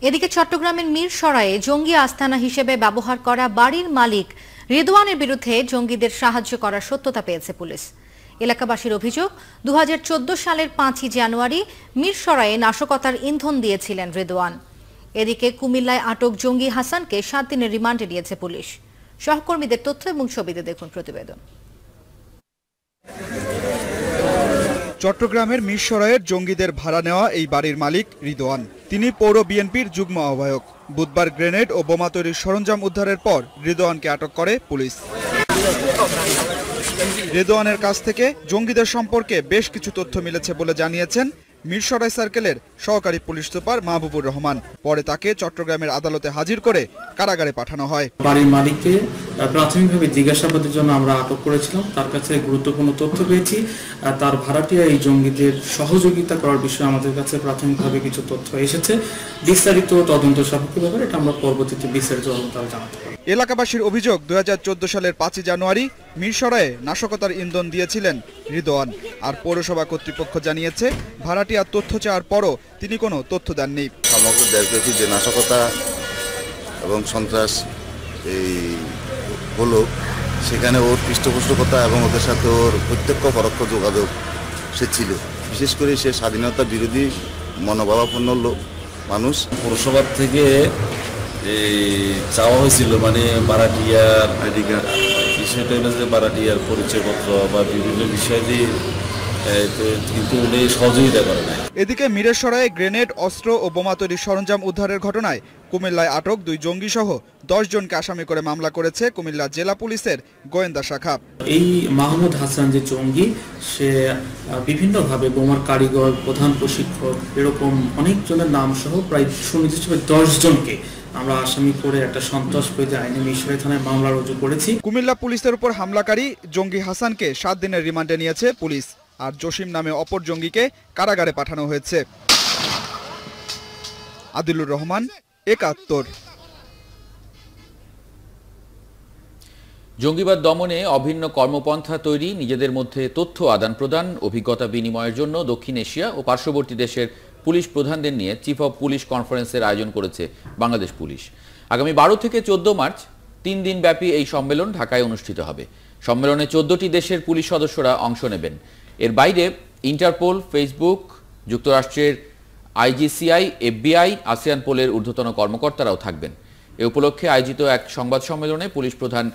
এদিকে চট্টগ্রামের মিরসরাইয়ে জঙ্গি আস্তানা হিসেবে ব্যবহার করা বাড়ির মালিক রিদওয়ানের বিরুদ্ধে জঙ্গিদের সাহায্য করার সত্যতা পেয়েছে পুলিশ। এলাকাবাসীর অভিযোগ, 2014 সালের 5ই জানুয়ারি মিরসরাইয়ে নাশকতার ইন্ধন দিয়েছিলেন রিদওয়ান। এদিকে কুমিল্লায় আটক জঙ্গি হাসানকে 7 দিনের রিমান্ডে নিয়েছে পুলিশ। সহকর্মীদের তথ্য এবং ছবিতে দেখুন প্রতিবেদন। চট্টগ্রামের মিরসরাইয়ের জঙ্গিদের ভাড়া নেওয়া এই বাড়ির মালিক রিদওয়ান। তিনি পৌর বিএনপির যুগ্ম আহ্বায়ক। বুধবার গ্রেনেড ও বোমা তৈরির সরঞ্জাম উদ্ধারের পর রিদওয়ানকে আটক করে পুলিশ। রিদওয়ানের কাছ থেকে জঙ্গিদের সম্পর্কে বেশ কিছু তথ্য মিলেছে বলে জানিয়েছেন মিরসরাই সার্কেলের সহকারী পুলিশ সুপার মাহবুবুর রহমান। পরে তাকে চট্টগ্রামের আদালতে হাজির করে কারাগারে পাঠানো হয়। বাড়ির মালিককে প্রাথমিকভাবে জিজ্ঞাসাবাদের জন্য আমরা আটক করেছিলাম। তার কাছে গুরুত্বপূর্ণ তথ্য পেয়েছি। তার ভাড়াটিয়া এই জঙ্গিদের সহযোগিতা করার বিষয়ে আমাদের কাছে প্রাথমিকভাবে কিছু তথ্য এসেছে। বিস্তারিত তদন্ত সাপেক্ষ ব্যাপারে এটা আমরা পরবর্তীতে বিস্তারিত জানাতে পারব। এলাকাবাসীর অভিযোগ, 2014 সালের 5ই জানুয়ারি মিরসরাইয়ে নাশকতার ইন্ধন দিয়েছিলেন রিদওয়ান। আর পৌরসভা কর্তৃপক্ষ জানিয়েছে, ভাড়াটিয়ার তথ্য চাওয়ার পরও তিনি কোনো তথ্য দেননি। সমগ্র দেশব্যাপী যে নাশকতা এবং সন্ত্রাস এই হলো, সেখানে ওর পৃষ্ঠপোষকতা এবং ওদের সাথে ওর প্রত্যক্ষ পরোক্ষ যোগাযোগ সে ছিল। বিশেষ করে সে স্বাধীনতা বিরোধী মনোভাবাপন্ন মানুষ। পৌরসভার থেকে চাওয়া হয়েছিল, মানে ভাড়াটিয়ার আইডি কার্ড, বিষয়টা হলো যে ভাড়াটিয়ার পরিচয়পত্র বা বিভিন্ন বিষয় দিয়ে, কিন্তু উনি সহযোগিতা করে না। এদিকে মিরসরাইয়ে গ্রেনেড, অস্ত্র ও বোমা তৈরির সরঞ্জাম উদ্ধারের ঘটনায় কুমিল্লায় আটক 2 জঙ্গি সহ 10 জনকে আসামি করে মামলা করেছে কুমিল্লা জেলা পুলিশের গোয়েন্দা শাখা। এই মাহমুদ হাসান যে জঙ্গি, সে বিভিন্নভাবে বোমার কারিগর, প্রধান প্রশিক্ষক, এরকম অনেক জনের নাম সহ প্রায় সুনির্দিষ্ট 10 জনকে আমরা আসামি করে একটা সন্ত্রাসবিরোধী আইনে মিরসরাই থানায় মামলা রুজু করেছি। কুমিল্লা পুলিশের উপর হামলাকারী জঙ্গি হাসানকে 7 দিনের রিমান্ডে নিয়েছে পুলিশ। আর জসিম নামে অপর জঙ্গিকে কারাগারে পাঠানো হয়েছে। আদিলুর রহমান, 71। জঙ্গিবাদ দমনে অভিন্ন কর্মপন্থা তৈরি, নিজেদের মধ্যে তথ্য আদান প্রদান, অভিজ্ঞতা বিনিময়ের জন্য দক্ষিণ এশিয়া ও পার্শ্ববর্তী দেশের পুলিশ প্রধানদের নিয়ে চিফ অব পুলিশ কনফারেন্সের আয়োজন করেছে বাংলাদেশ পুলিশ। আগামী 12 থেকে 14 মার্চ 3 দিন ব্যাপী এই সম্মেলন ঢাকায় অনুষ্ঠিত হবে। সম্মেলনে 14টি দেশের পুলিশ সদস্যরা অংশ নেবেন। এর বাইরে ইন্টারপোল, ফেসবুক, যুক্তরাষ্ট্রের আইজিসিআই, এফবিআই, আসিয়ান পোলের ঊর্ধ্বতন কর্মকর্তারাও থাকবেন। এ উপলক্ষে আয়োজিত এক সংবাদ সম্মেলনে পুলিশ প্রধান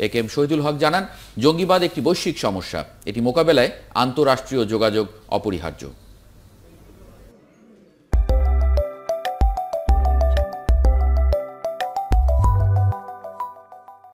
একেএম শহীদুল হক জানান, জঙ্গিবাদ একটি বৈশ্বিক সমস্যা, এটি মোকাবেলায় আন্তঃরাষ্ট্রীয় যোগাযোগ অপরিহার্য।